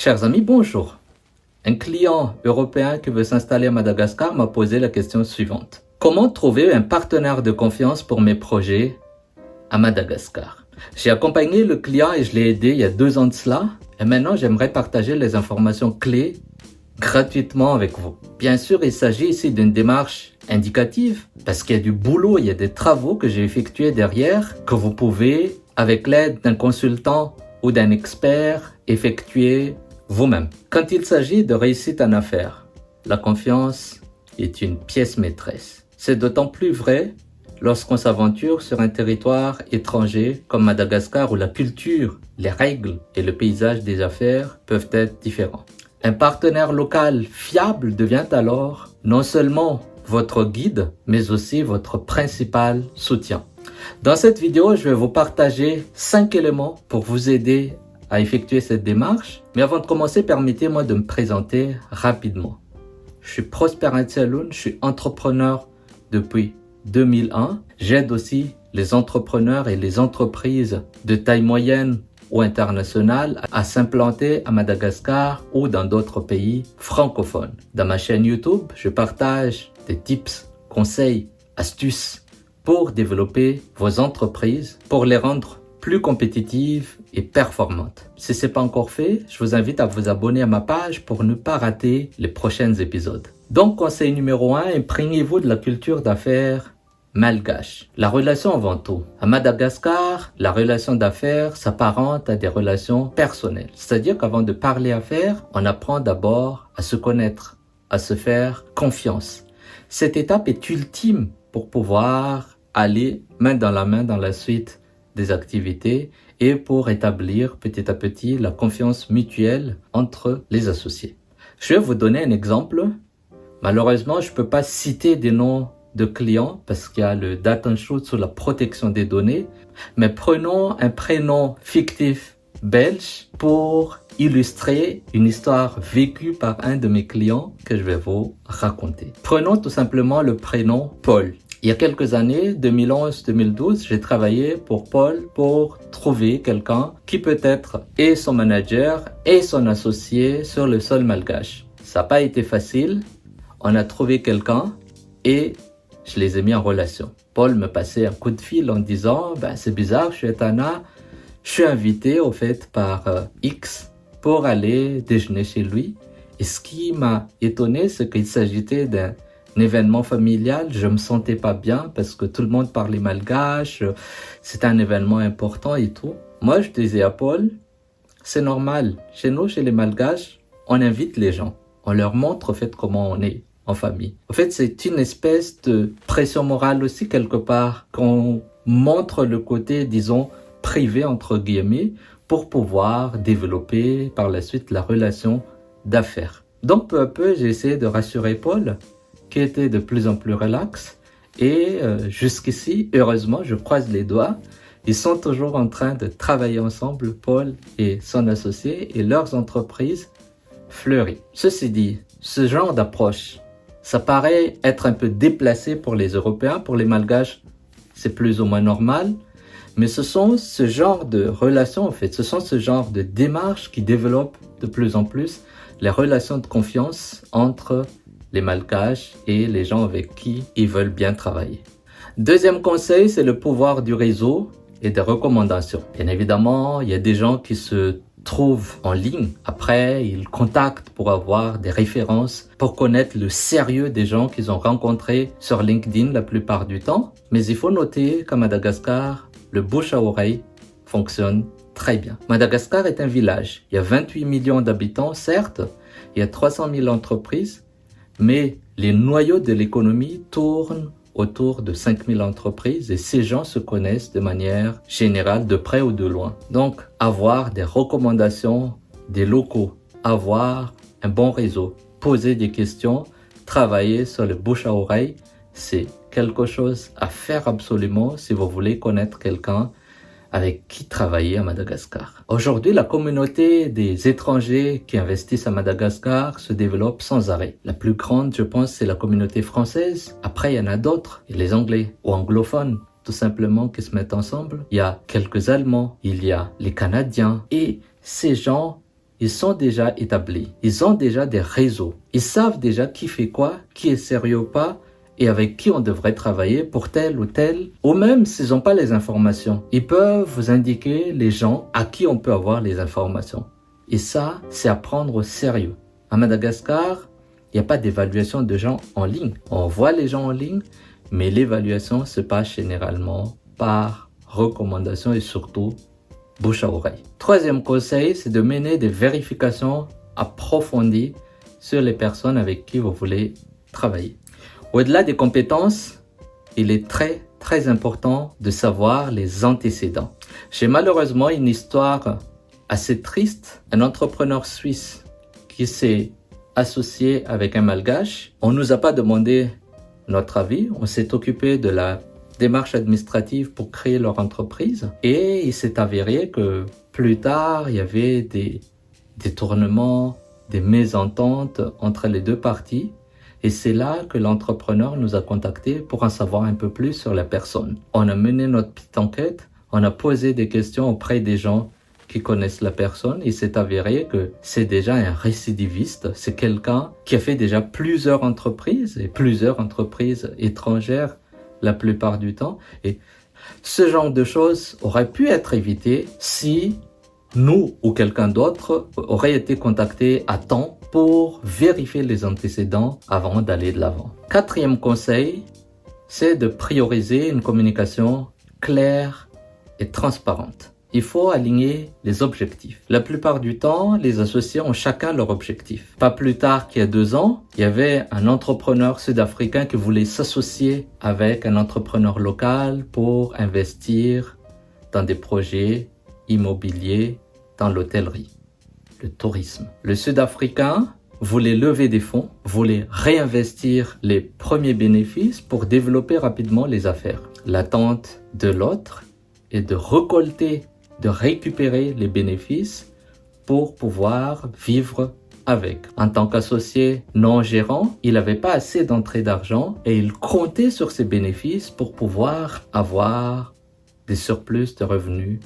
Chers amis, bonjour. Un client européen qui veut s'installer à Madagascar m'a posé la question suivante. Comment trouver un partenaire de confiance pour mes projets à Madagascar? J'ai accompagné le client et je l'ai aidé il y a 2 ans de cela. Et maintenant, j'aimerais partager les informations clés gratuitement avec vous. Bien sûr, il s'agit ici d'une démarche indicative parce qu'il y a du boulot, il y a des travaux que j'ai effectués derrière que vous pouvez, avec l'aide d'un consultant ou d'un expert, effectuer vous-même. Quand il s'agit de réussite en affaires, la confiance est une pièce maîtresse. C'est d'autant plus vrai lorsqu'on s'aventure sur un territoire étranger comme Madagascar où la culture, les règles et le paysage des affaires peuvent être différents. Un partenaire local fiable devient alors non seulement votre guide, mais aussi votre principal soutien. Dans cette vidéo, je vais vous partager 5 éléments pour vous aider à effectuer cette démarche. Mais avant de commencer, permettez-moi de me présenter rapidement. Je suis Prosper Etialoun, je suis entrepreneur depuis 2001. J'aide aussi les entrepreneurs et les entreprises de taille moyenne ou internationale à s'implanter à Madagascar ou dans d'autres pays francophones. Dans ma chaîne YouTube, je partage des tips, conseils, astuces pour développer vos entreprises, pour les rendre plus compétitives et performantes. Si ce n'est pas encore fait, je vous invite à vous abonner à ma page pour ne pas rater les prochains épisodes. Donc, conseil numéro 1, imprégnez-vous de la culture d'affaires malgache. La relation avant tout. À Madagascar, la relation d'affaires s'apparente à des relations personnelles. C'est-à-dire qu'avant de parler affaires, on apprend d'abord à se connaître, à se faire confiance. Cette étape est ultime pour pouvoir aller main dans la suite des activités et pour établir petit à petit la confiance mutuelle entre les associés. Je vais vous donner un exemple. Malheureusement, je ne peux pas citer des noms de clients parce qu'il y a le data shoot sur la protection des données. Mais prenons un prénom fictif belge pour illustrer une histoire vécue par un de mes clients que je vais vous raconter. Prenons tout simplement le prénom Paul. Il y a quelques années, 2011-2012, j'ai travaillé pour Paul pour trouver quelqu'un qui peut être et son manager et son associé sur le sol malgache. Ça n'a pas été facile. On a trouvé quelqu'un et je les ai mis en relation. Paul me passait un coup de fil en disant « c'est bizarre, je suis à Tana, je suis invité au fait par X pour aller déjeuner chez lui. » Et ce qui m'a étonné, c'est qu'il s'agissait d'un événement familial. Je me sentais pas bien parce que tout le monde parlait malgache, c'était un événement important et tout. Moi, je disais à Paul, c'est normal. Chez nous, chez les malgaches, on invite les gens. On leur montre au fait comment on est en famille. En fait, c'est une espèce de pression morale aussi quelque part qu'on montre le côté, disons, privé entre guillemets pour pouvoir développer par la suite la relation d'affaires. Donc, peu à peu, j'ai essayé de rassurer Paul qui était de plus en plus relax et jusqu'ici, heureusement, je croise les doigts, ils sont toujours en train de travailler ensemble, Paul et son associé, et leurs entreprises fleurissent. Ceci dit, ce genre d'approche, ça paraît être un peu déplacé pour les Européens, pour les Malgaches, c'est plus ou moins normal, mais ce sont ce genre de relations, en fait, ce sont ce genre de démarches qui développent de plus en plus les relations de confiance entre les Malgaches et les gens avec qui ils veulent bien travailler. Deuxième conseil, c'est le pouvoir du réseau et des recommandations. Bien évidemment, il y a des gens qui se trouvent en ligne. Après, ils contactent pour avoir des références, pour connaître le sérieux des gens qu'ils ont rencontrés sur LinkedIn la plupart du temps. Mais il faut noter qu'à Madagascar, le bouche à oreille fonctionne très bien. Madagascar est un village. Il y a 28 millions d'habitants, certes. Il y a 300 000 entreprises. Mais les noyaux de l'économie tournent autour de 5000 entreprises et ces gens se connaissent de manière générale, de près ou de loin. Donc, avoir des recommandations des locaux, avoir un bon réseau, poser des questions, travailler sur le bouche à oreille, c'est quelque chose à faire absolument si vous voulez connaître quelqu'un avec qui travailler à Madagascar. Aujourd'hui, la communauté des étrangers qui investissent à Madagascar se développe sans arrêt. La plus grande, je pense, c'est la communauté française. Après, il y en a d'autres, et les Anglais ou anglophones, tout simplement, qui se mettent ensemble. Il y a quelques Allemands, il y a les Canadiens, et ces gens, ils sont déjà établis. Ils ont déjà des réseaux. Ils savent déjà qui fait quoi, qui est sérieux ou pas, et avec qui on devrait travailler pour tel ou tel. Ou même s'ils n'ont pas les informations, ils peuvent vous indiquer les gens à qui on peut avoir les informations. Et ça, c'est à prendre au sérieux. À Madagascar, il n'y a pas d'évaluation de gens en ligne. On voit les gens en ligne, mais l'évaluation se passe généralement par recommandation et surtout bouche à oreille. Troisième conseil, c'est de mener des vérifications approfondies sur les personnes avec qui vous voulez travailler. Au-delà des compétences, il est très important de savoir les antécédents. J'ai malheureusement une histoire assez triste. Un entrepreneur suisse qui s'est associé avec un malgache. On ne nous a pas demandé notre avis. On s'est occupé de la démarche administrative pour créer leur entreprise. Et il s'est avéré que plus tard, il y avait des détournements, des mésententes entre les deux parties. Et c'est là que l'entrepreneur nous a contactés pour en savoir un peu plus sur la personne. On a mené notre petite enquête, on a posé des questions auprès des gens qui connaissent la personne. Il s'est avéré que c'est déjà un récidiviste. C'est quelqu'un qui a fait déjà plusieurs entreprises et plusieurs entreprises étrangères la plupart du temps. Et ce genre de choses aurait pu être évité si nous ou quelqu'un d'autre aurait été contacté à temps pour vérifier les antécédents avant d'aller de l'avant. Quatrième conseil, c'est de prioriser une communication claire et transparente. Il faut aligner les objectifs. La plupart du temps, les associés ont chacun leur objectif. Pas plus tard qu'il y a 2 ans, il y avait un entrepreneur sud-africain qui voulait s'associer avec un entrepreneur local pour investir dans des projets immobiliers dans l'hôtellerie, le tourisme. Le Sud-Africain voulait lever des fonds, voulait réinvestir les premiers bénéfices pour développer rapidement les affaires. L'attente de l'autre est de récolter, de récupérer les bénéfices pour pouvoir vivre avec. En tant qu'associé non gérant, il n'avait pas assez d'entrée d'argent et il comptait sur ses bénéfices pour pouvoir avoir des surplus de revenus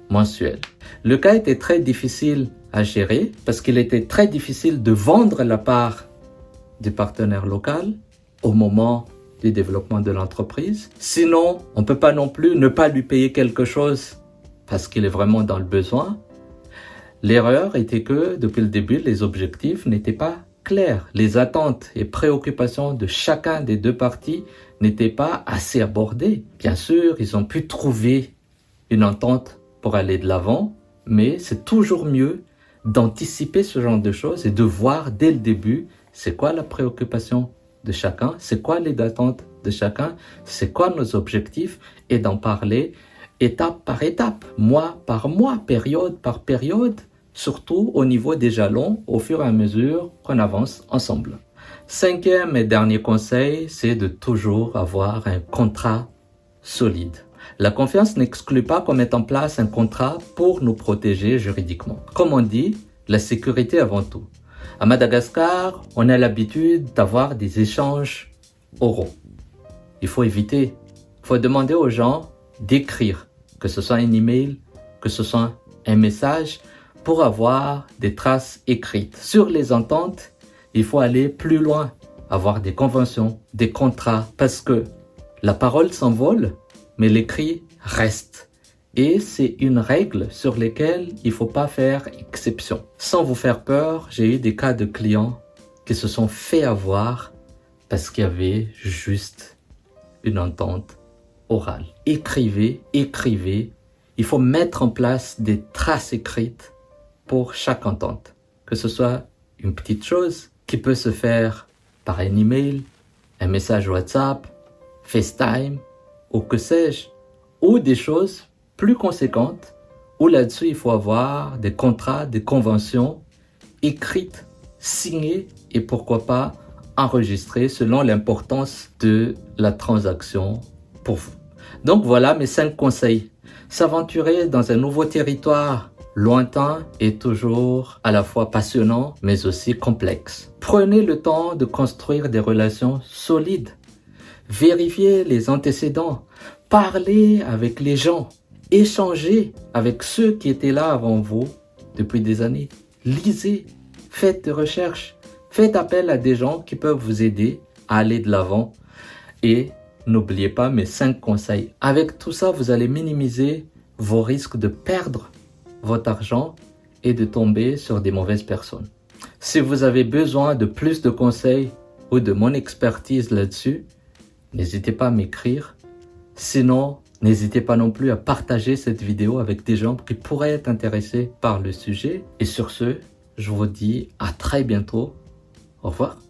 mensuels. Le cas était très difficile à gérer parce qu'il était très difficile de vendre la part du partenaire local au moment du développement de l'entreprise. Sinon, on ne peut pas non plus ne pas lui payer quelque chose parce qu'il est vraiment dans le besoin. L'erreur était que depuis le début, les objectifs n'étaient pas clairs. Les attentes et préoccupations de chacun des deux parties n'étaient pas assez abordées. Bien sûr, ils ont pu trouver une entente pour aller de l'avant, mais c'est toujours mieux d'anticiper ce genre de choses et de voir dès le début c'est quoi la préoccupation de chacun, c'est quoi les attentes de chacun, c'est quoi nos objectifs et d'en parler étape par étape, mois par mois, période par période, surtout au niveau des jalons au fur et à mesure qu'on avance ensemble. 5e et dernier conseil, c'est de toujours avoir un contrat solide. La confiance n'exclut pas qu'on mette en place un contrat pour nous protéger juridiquement. Comme on dit, la sécurité avant tout. À Madagascar, on a l'habitude d'avoir des échanges oraux. Il faut éviter, il faut demander aux gens d'écrire, que ce soit un email, que ce soit un message, pour avoir des traces écrites. Sur les ententes, il faut aller plus loin, avoir des conventions, des contrats, parce que la parole s'envole, mais l'écrit reste. Et c'est une règle sur laquelle il ne faut pas faire exception. Sans vous faire peur, j'ai eu des cas de clients qui se sont fait avoir parce qu'il y avait juste une entente orale. Écrivez. Il faut mettre en place des traces écrites pour chaque entente. Que ce soit une petite chose qui peut se faire par un email, un message WhatsApp, FaceTime, ou que sais-je, ou des choses plus conséquentes, où là-dessus il faut avoir des contrats, des conventions écrites, signées et pourquoi pas enregistrées selon l'importance de la transaction pour vous. Donc voilà mes 5 conseils. S'aventurer dans un nouveau territoire lointain est toujours à la fois passionnant mais aussi complexe. Prenez le temps de construire des relations solides. Vérifiez les antécédents. Parlez avec les gens. Échangez avec ceux qui étaient là avant vous depuis des années. lisez, faites des recherches, faites appel à des gens qui peuvent vous aider à aller de l'avant. Et n'oubliez pas mes 5 conseils. Avec tout ça, vous allez minimiser vos risques de perdre votre argent et de tomber sur des mauvaises personnes. Si vous avez besoin de plus de conseils ou de mon expertise là-dessus, n'hésitez pas à m'écrire. Sinon, n'hésitez pas non plus à partager cette vidéo avec des gens qui pourraient être intéressés par le sujet. Et sur ce, je vous dis à très bientôt. Au revoir.